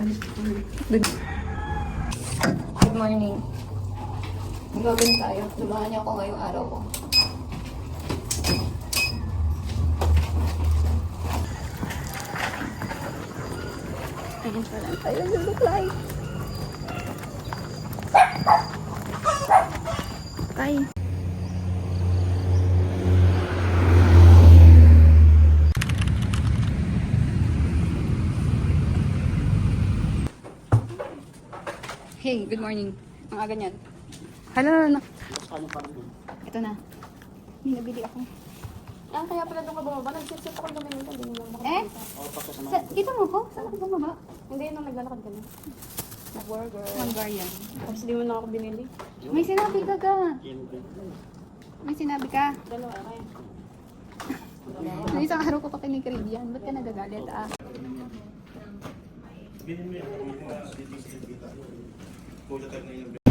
Good morning. Mag-open tayo. Samahan niyo ako ngayong araw ko. Ayan pa lang tayo nag-apply. Bye. Hey, good morning. Ang aga niyan. Hala. Ito na. May nabili ako. Ah, kaya pala doon ka bumaba. Nag-sit-sit ako doon minsan. Hindi mo Eh? Kita mo ko? Saan ako bumaba? Hindi, nung naglalakad ka na. Nag-burger. Hungarian. Tapos di mo na ako binili. May sinabi ka ka. May sinabi ka. Dalawa, kaya. Nung isang araw ko pa kinikrib yan. Ba't ka nagagalit ah? Bilhin mo yan. Kulang tayo ngayon.